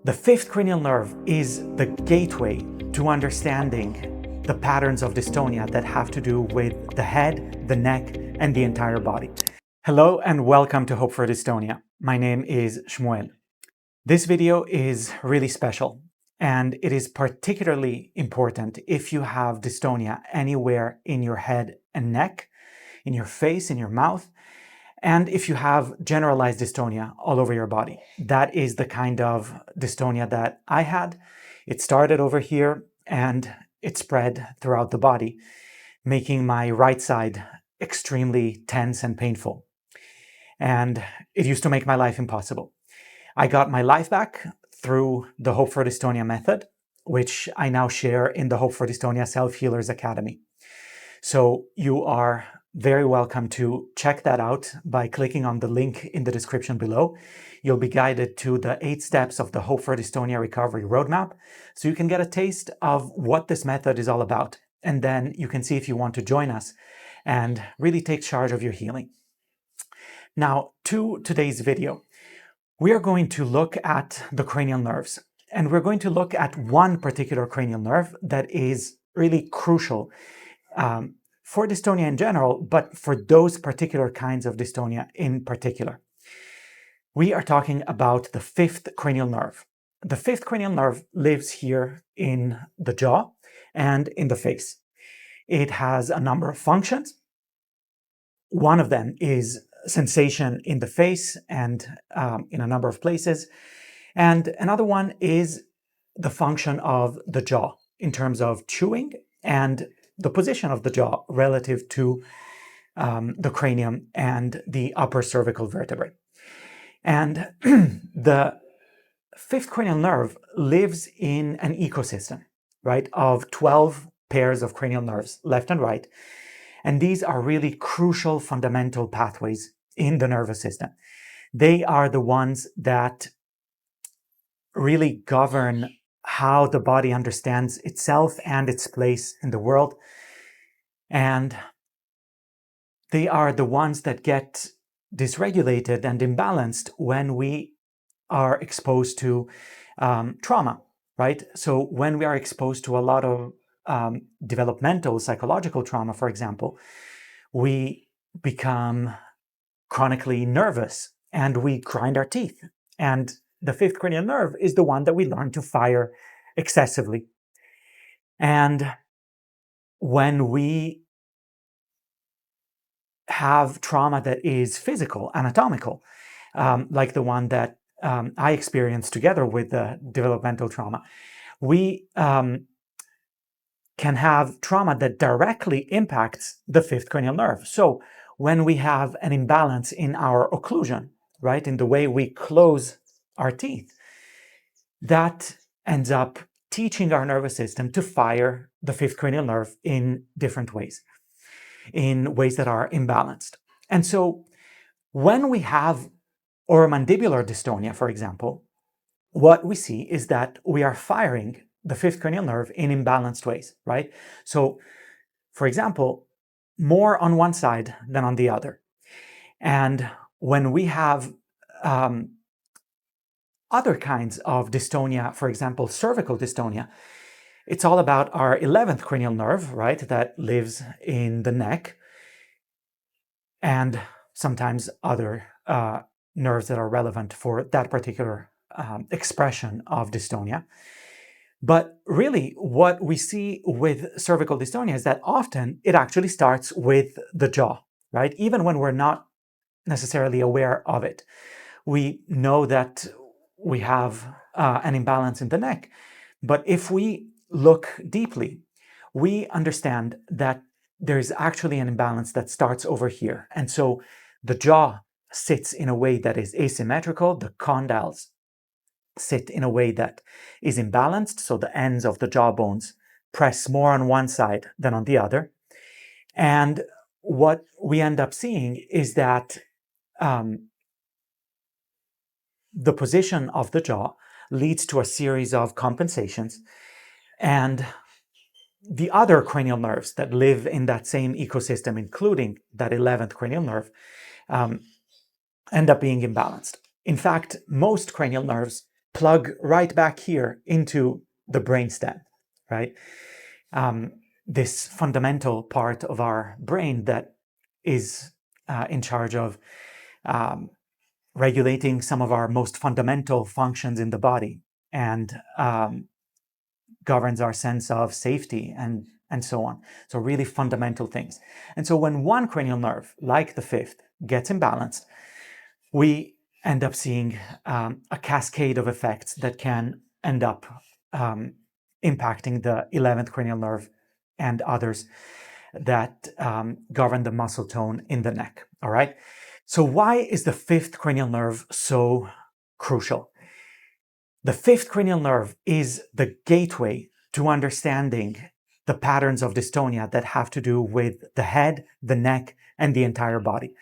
The fifth cranial nerve is the gateway to understanding the patterns of dystonia that have to do with the head, the neck, and the entire body. Hello and welcome to Hope for Dystonia. My name is Shmuel. This video is really special, and it is particularly important if you have dystonia anywhere in your head and neck, in your face, in your mouth, and if you have generalized dystonia all over your body. That is the kind of dystonia that I had. It started over here and it spread throughout the body, making my right side extremely tense and painful. And it used to make my life impossible. I got my life back through the Hope for Dystonia method, which I now share in the Hope for Dystonia Self-Healers Academy. So you are very welcome to check that out by clicking on the link in the description below. You'll be guided to the 8 steps of the Hope for Dystonia Recovery Roadmap, so you can get a taste of what this method is all about. And then you can see if you want to join us and really take charge of your healing. Now, to today's video, we are going to look at the cranial nerves. And we're going to look at one particular cranial nerve that is really crucial for dystonia in general, but for those particular kinds of dystonia in particular. We are talking about the fifth cranial nerve. The fifth cranial nerve lives here in the jaw and in the face. It has a number of functions. One of them is sensation in the face and in a number of places. And another one is the function of the jaw in terms of chewing and the position of the jaw relative to the cranium and the upper cervical vertebrae. And the fifth cranial nerve lives in an ecosystem, right, of 12 pairs of cranial nerves, left and right. And these are really crucial fundamental pathways in the nervous system. They are the ones that really govern how the body understands itself and its place in the world. And they are the ones that get dysregulated and imbalanced when we are exposed to trauma, right? So when we are exposed to a lot of developmental psychological trauma, for example, we become chronically nervous and we grind our teeth. And the fifth cranial nerve is the one that we learn to fire excessively. And when we have trauma that is physical, anatomical, like the one that I experienced together with the developmental trauma, we can have trauma that directly impacts the fifth cranial nerve. So when we have an imbalance in our occlusion, right, in the way we close our teeth, that ends up teaching our nervous system to fire the fifth cranial nerve in different ways, in ways that are imbalanced. And so when we have oromandibular dystonia, for example, what we see is that we are firing the fifth cranial nerve in imbalanced ways, right? So, for example, more on one side than on the other. And when we have other kinds of dystonia, for example, cervical dystonia, it's all about our 11th cranial nerve, right, that lives in the neck, and sometimes other nerves that are relevant for that particular expression of dystonia. But really, what we see with cervical dystonia is that often it actually starts with the jaw, right? Even when we're not necessarily aware of it. We know that we have an imbalance in the neck, but if we look deeply, we understand that there's actually an imbalance that starts over here. And so the jaw sits in a way that is asymmetrical, the condyles sit in a way that is imbalanced, so the ends of the jaw bones press more on one side than on the other. And what we end up seeing is that the position of the jaw leads to a series of compensations, and the other cranial nerves that live in that same ecosystem, including that 11th cranial nerve, end up being imbalanced. In fact, most cranial nerves plug right back here into the brainstem, right? This fundamental part of our brain that is in charge of regulating some of our most fundamental functions in the body and governs our sense of safety and so on. So really fundamental things. And so when one cranial nerve, like the fifth, gets imbalanced, we end up seeing a cascade of effects that can end up impacting the 11th cranial nerve and others that govern the muscle tone in the neck. All right. So why is the fifth cranial nerve so crucial? The fifth cranial nerve is the gateway to understanding the patterns of dystonia that have to do with the head, the neck, and the entire body.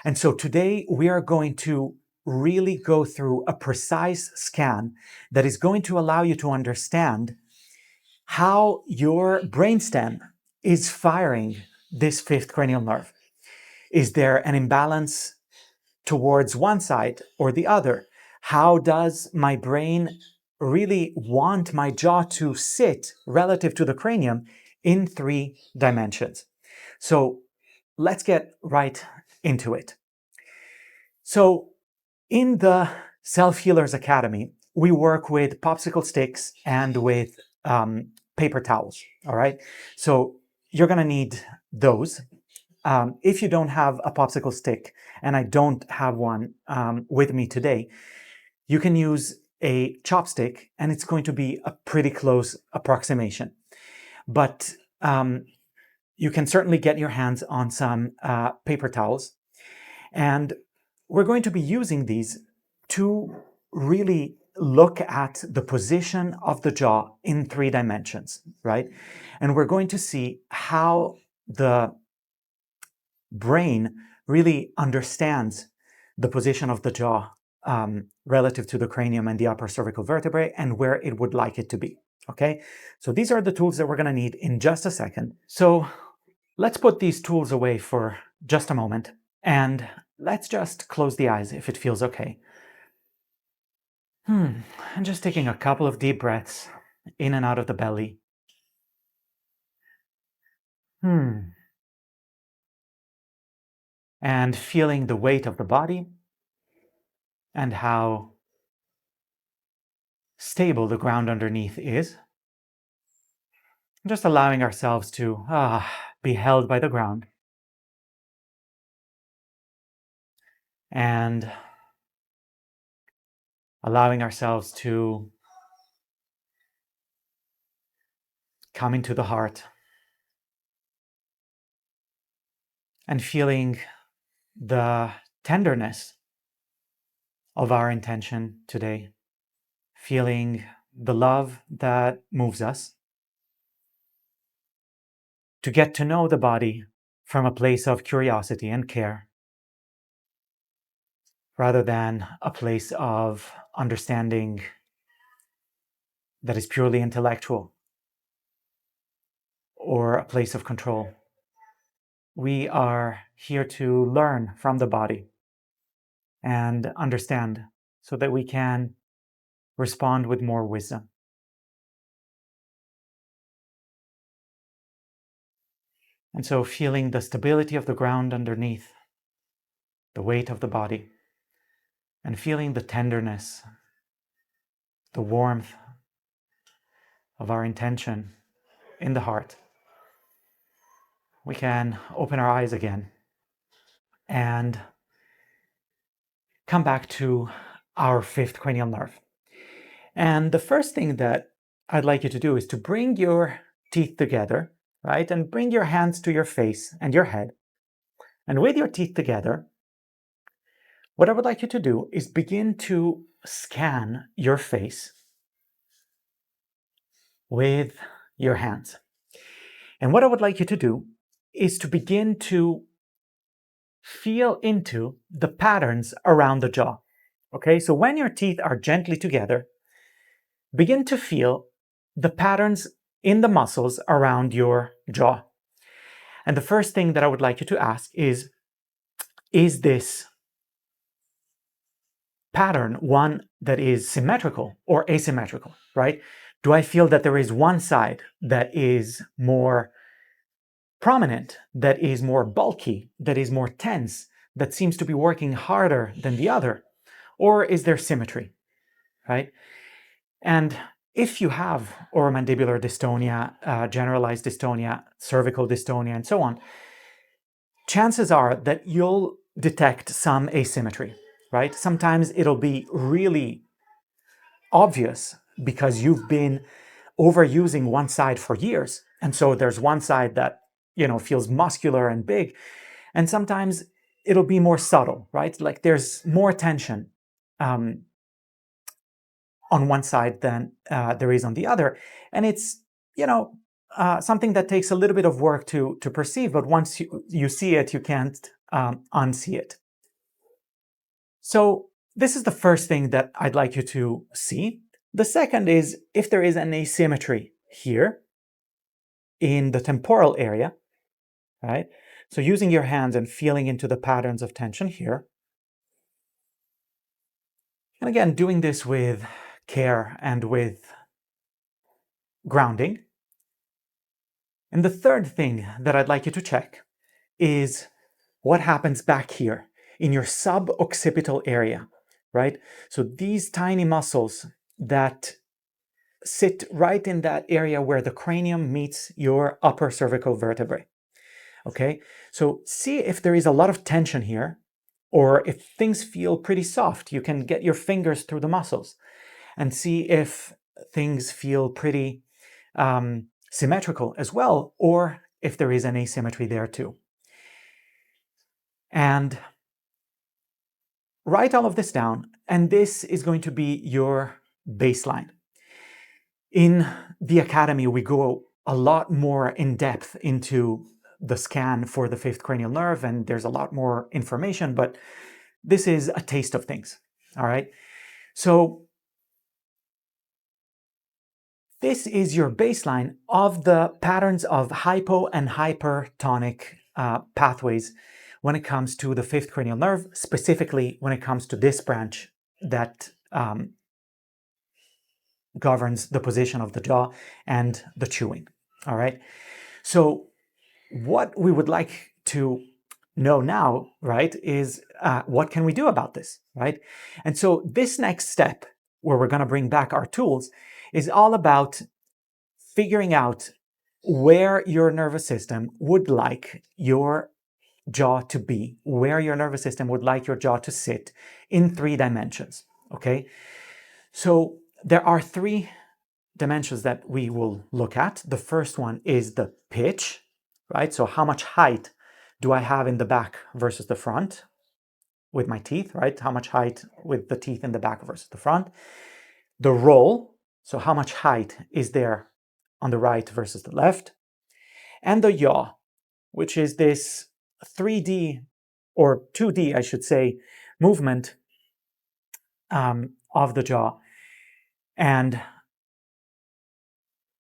And so today we are going to really go through a precise scan that is going to allow you to understand how your brainstem is firing this fifth cranial nerve. Is there an imbalance towards one side or the other? How does my brain really want my jaw to sit relative to the cranium in 3 dimensions? So let's get right into it. So in the Self Healers Academy, we work with popsicle sticks and with paper towels, all right? So you're gonna need those. If you don't have a popsicle stick, and I don't have one with me today, you can use a chopstick, and it's going to be a pretty close approximation. But you can certainly get your hands on some paper towels, and we're going to be using these to really look at the position of the jaw in 3 dimensions, right? And we're going to see how the brain really understands the position of the jaw relative to the cranium and the upper cervical vertebrae and where it would like it to be, okay? So these are the tools that we're gonna need in just a second. So let's put these tools away for just a moment and let's just close the eyes if it feels okay. And just taking a couple of deep breaths in and out of the belly. And feeling the weight of the body and how stable the ground underneath is. Just allowing ourselves to be held by the ground. And allowing ourselves to come into the heart and feeling the tenderness of our intention today, feeling the love that moves us to get to know the body from a place of curiosity and care rather than a place of understanding that is purely intellectual or a place of control. We are here to learn from the body and understand so that we can respond with more wisdom. And so feeling the stability of the ground underneath, the weight of the body, and feeling the tenderness, the warmth of our intention in the heart, we can open our eyes again and come back to our fifth cranial nerve. And the first thing that I'd like you to do is to bring your teeth together, right? And bring your hands to your face and your head. And with your teeth together, what I would like you to do is begin to scan your face with your hands. And what I would like you to do is to begin to feel into the patterns around the jaw. Okay, so when your teeth are gently together, begin to feel the patterns in the muscles around your jaw. And the first thing that I would like you to ask is this pattern one that is symmetrical or asymmetrical, right? Do I feel that there is one side that is more prominent, that is more bulky, that is more tense, that seems to be working harder than the other? Or is there symmetry, right? And if you have oromandibular dystonia, generalized dystonia, cervical dystonia, and so on, chances are that you'll detect some asymmetry, right? Sometimes it'll be really obvious because you've been overusing one side for years. And so there's one side that, feels muscular and big. And sometimes it'll be more subtle, right? Like there's more tension on one side than there is on the other. And it's, something that takes a little bit of work to perceive, but once you see it, you can't unsee it. So this is the first thing that I'd like you to see. The second is if there is an asymmetry here in the temporal area, right? So using your hands and feeling into the patterns of tension here. And again, doing this with care and with grounding. And the third thing that I'd like you to check is what happens back here in your suboccipital area, right? So these tiny muscles that sit right in that area where the cranium meets your upper cervical vertebrae. Okay, so see if there is a lot of tension here, or if things feel pretty soft. You can get your fingers through the muscles and see if things feel pretty symmetrical as well, or if there is an asymmetry there too. And write all of this down, and this is going to be your baseline. In the academy, we go a lot more in depth into the scan for the fifth cranial nerve, and there's a lot more information, but this is a taste of things, all right? So this is your baseline of the patterns of hypo and hypertonic pathways when it comes to the fifth cranial nerve, specifically when it comes to this branch that governs the position of the jaw and the chewing, all right? So what we would like to know now, right, is what can we do about this, right? And so this next step, where we're going to bring back our tools, is all about figuring out where your nervous system would like your jaw to be, where your nervous system would like your jaw to sit in 3 dimensions, okay? So there are 3 dimensions that we will look at. The first one is the pitch, right? So how much height do I have in the back versus the front with my teeth, right? How much height with the teeth in the back versus the front. The roll, so how much height is there on the right versus the left. And the yaw, which is this 3D or 2D, I should say, movement of the jaw. And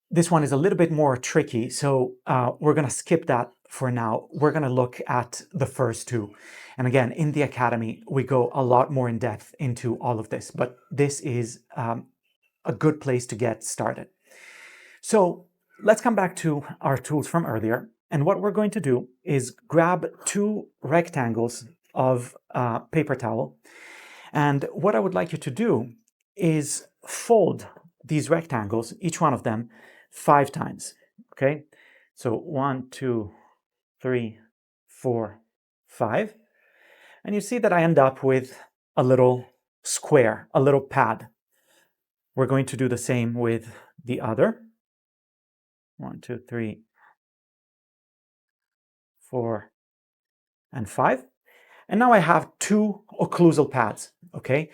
this one is a little bit more tricky, so we're going to skip that for now. We're going to look at the first 2. And again, in the academy, we go a lot more in depth into all of this, but this is a good place to get started. So let's come back to our tools from earlier. And what we're going to do is grab 2 rectangles of paper towel. And what I would like you to do is fold these rectangles, each one of them, 5 times, okay? So 1, 2, 3, 4, 5. And you see that I end up with a little square, a little pad. We're going to do the same with the other. 1, 2, 3, 4, and 5. And now I have 2 occlusal pads, okay?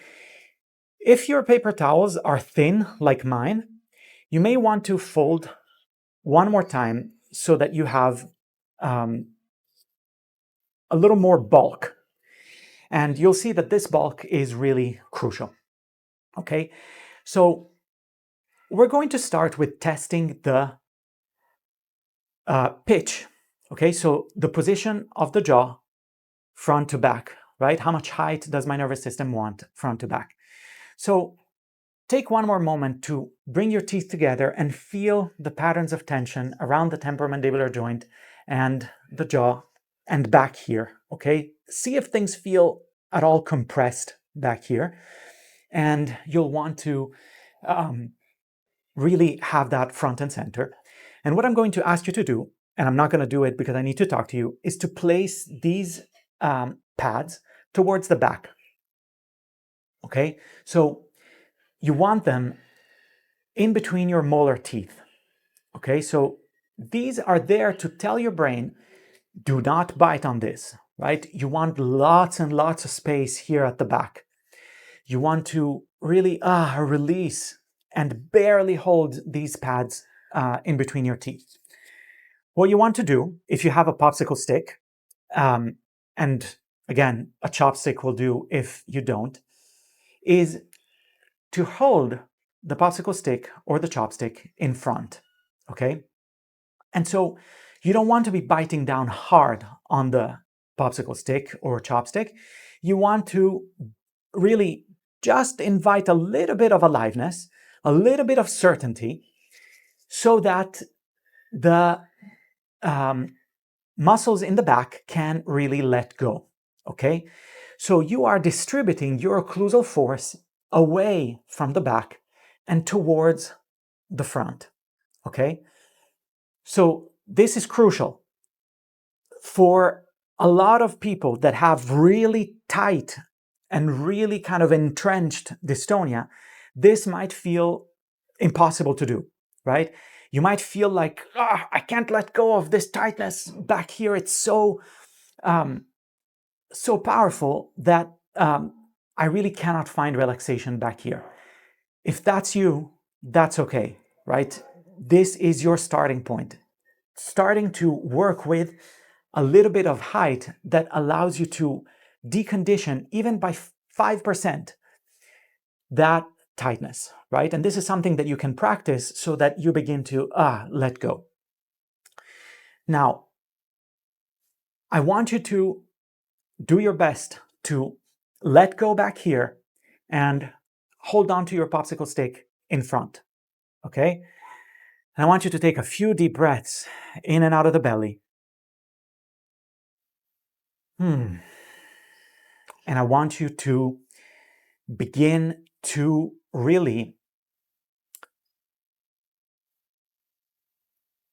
If your paper towels are thin like mine, you may want to fold one more time so that you have a little more bulk. And you'll see that this bulk is really crucial. Okay, so we're going to start with testing the pitch. Okay, so the position of the jaw, front to back, right? How much height does my nervous system want front to back? So take one more moment to bring your teeth together and feel the patterns of tension around the temporomandibular joint and the jaw and back here, okay? See if things feel at all compressed back here. And you'll want to really have that front and center. And what I'm going to ask you to do, and I'm not going to do it because I need to talk to you, is to place these pads towards the back, okay? So you want them in between your molar teeth, okay? So these are there to tell your brain, do not bite on this, right? You want lots and lots of space here at the back. You want to really release and barely hold these pads in between your teeth. What you want to do, if you have a popsicle stick, and again, a chopstick will do if you don't, is to hold the popsicle stick or the chopstick in front, okay? And so you don't want to be biting down hard on the popsicle stick or chopstick. You want to really just invite a little bit of aliveness, a little bit of certainty, so that the muscles in the back can really let go, okay? So you are distributing your occlusal force away from the back and towards the front, okay? So this is crucial. For a lot of people that have really tight and really kind of entrenched dystonia, this might feel impossible to do, right? You might feel like, I can't let go of this tightness back here. It's so powerful that I really cannot find relaxation back here. If that's you, that's okay, right? This is your starting point. Starting to work with a little bit of height that allows you to decondition, even by 5%, that tightness, right? And this is something that you can practice so that you begin to let go. Now, I want you to do your best to let go back here and hold on to your popsicle stick in front, okay? And I want you to take a few deep breaths in and out of the belly. And I want you to begin to really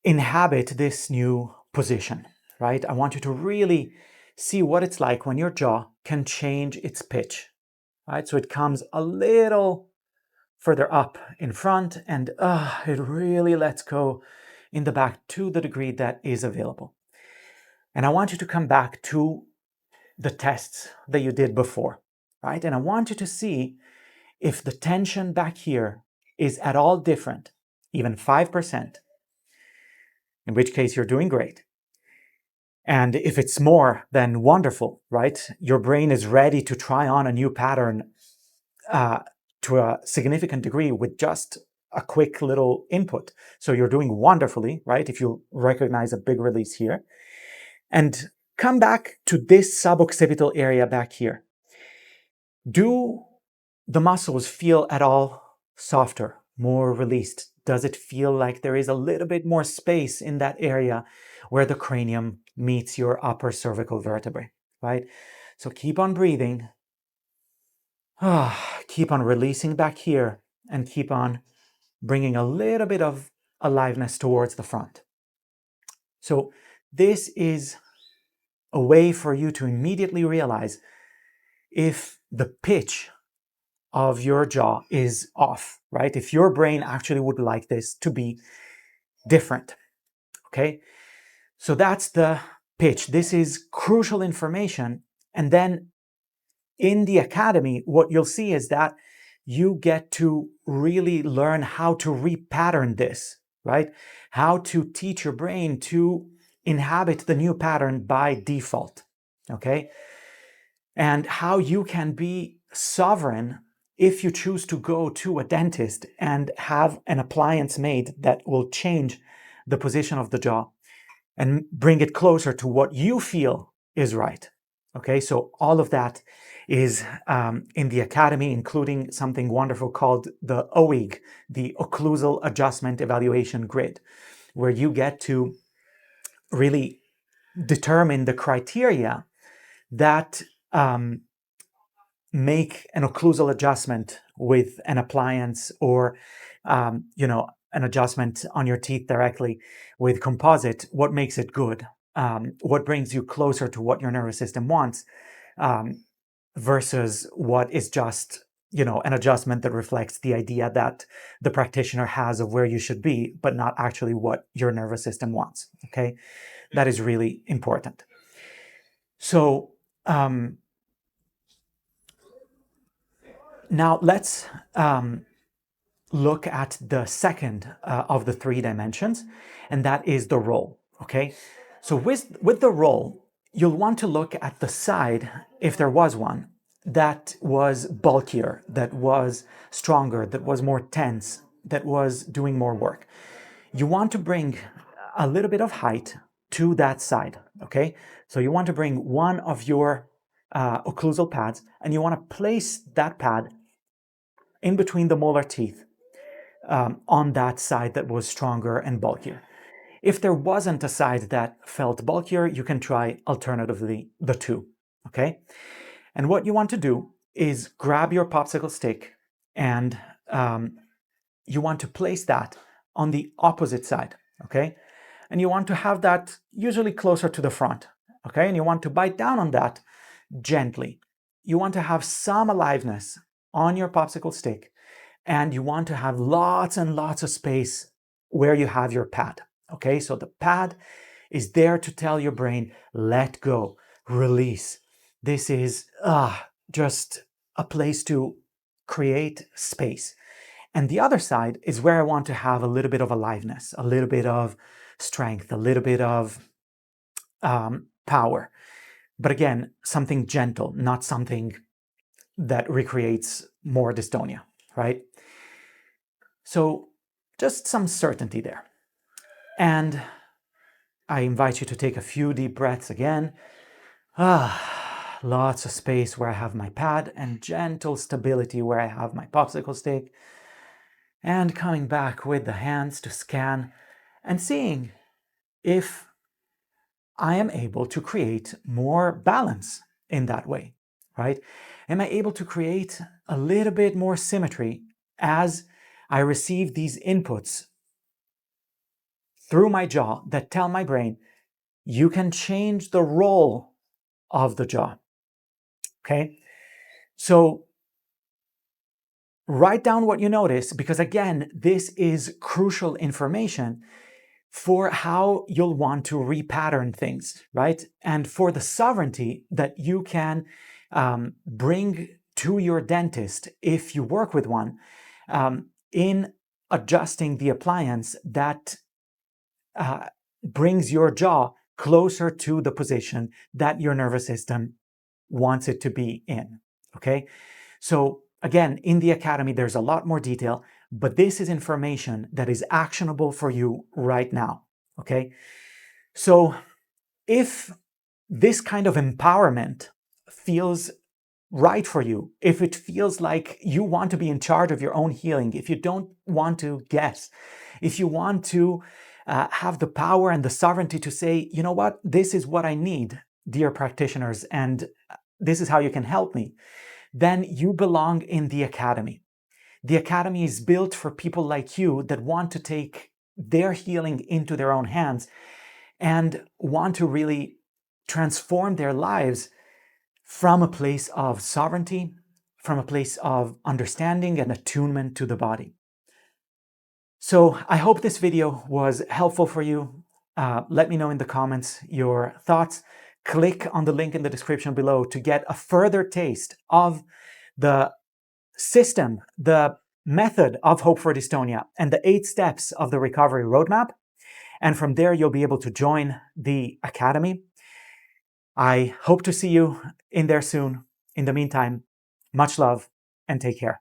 inhabit this new position, right? I want you to really see what it's like when your jaw can change its pitch, right? So it comes a little further up in front and it really lets go in the back to the degree that is available. And I want you to come back to the tests that you did before, right? And I want you to see if the tension back here is at all different, even 5%, in which case you're doing great. And if it's more, then wonderful, right? Your brain is ready to try on a new pattern to a significant degree with just a quick little input. So you're doing wonderfully, right? If you recognize a big release here. And come back to this suboccipital area back here. Do the muscles feel at all softer, more released? Does it feel like there is a little bit more space in that area where the cranium meets your upper cervical vertebrae, right? So keep on breathing. Keep on releasing back here and keep on bringing a little bit of aliveness towards the front. So this is a way for you to immediately realize if the pitch of your jaw is off, right? If your brain actually would like this to be different, okay? So that's the pitch. This is crucial information. And then in the academy, what you'll see is that you get to really learn how to repattern this, right? How to teach your brain to inhabit the new pattern by default, okay? And how you can be sovereign if you choose to go to a dentist and have an appliance made that will change the position of the jaw and bring it closer to what you feel is right, Okay, so all of that is in the Academy, including something wonderful called the OEG, the Occlusal Adjustment Evaluation Grid, where you get to really determine the criteria that make an occlusal adjustment with an appliance or, an adjustment on your teeth directly with composite, what makes it good, what brings you closer to what your nervous system wants, versus what is just, an adjustment that reflects the idea that the practitioner has of where you should be, but not actually what your nervous system wants. Okay, that is really important. So, now let's look at the second of the three dimensions, and that is the roll. Okay, so with the roll, you'll want to look at the side, if there was one, that was bulkier, that was stronger, that was more tense, that was doing more work. You want to bring a little bit of height to that side. Okay, so you want to bring one of your occlusal pads, and you want to place that pad in between the molar teeth on that side that was stronger and bulkier. If there wasn't a side that felt bulkier, you can try alternatively the two. Okay, and what you want to do is grab your popsicle stick and you want to place that on the opposite side. Okay, and you want to have that usually closer to the front. Okay, and you want to bite down on that gently. You want to have some aliveness on your popsicle stick, and you want to have lots and lots of space where you have your pad. Okay, so the pad is there to tell your brain, let go, release. This is just a place to create space. And the other side is where I want to have a little bit of aliveness, a little bit of strength, a little bit of power. But again, something gentle, not something that recreates more dystonia, right? So just some certainty there. And I invite you to take a few deep breaths again. Lots of space where I have my pad and gentle stability where I have my popsicle stick. And coming back with the hands to scan and seeing if I am able to create more balance in that way, right? Am I able to create a little bit more symmetry as I receive these inputs through my jaw that tell my brain, you can change the role of the jaw, okay? So write down what you notice, because again, this is crucial information for how you'll want to repattern things, right? And for the sovereignty that you can bring to your dentist, if you work with one, in adjusting the appliance that brings your jaw closer to the position that your nervous system wants it to be in, okay? So again, in the Academy, there's a lot more detail, but this is information that is actionable for you right now, okay? So if this kind of empowerment feels right for you, if it feels like you want to be in charge of your own healing, if you don't want to guess, if you want to have the power and the sovereignty to say, you know what, this is what I need, dear practitioners, and this is how you can help me, then you belong in the Academy. The Academy is built for people like you that want to take their healing into their own hands and want to really transform their lives from a place of sovereignty, from a place of understanding and attunement to the body. So I hope this video was helpful for you. Let me know in the comments your thoughts. Click on the link in the description below to get a further taste of the system, the method of Hope for Dystonia, and the 8 steps of the recovery roadmap. And from there, you'll be able to join the Academy. I hope to see you in there soon. In the meantime, much love and take care.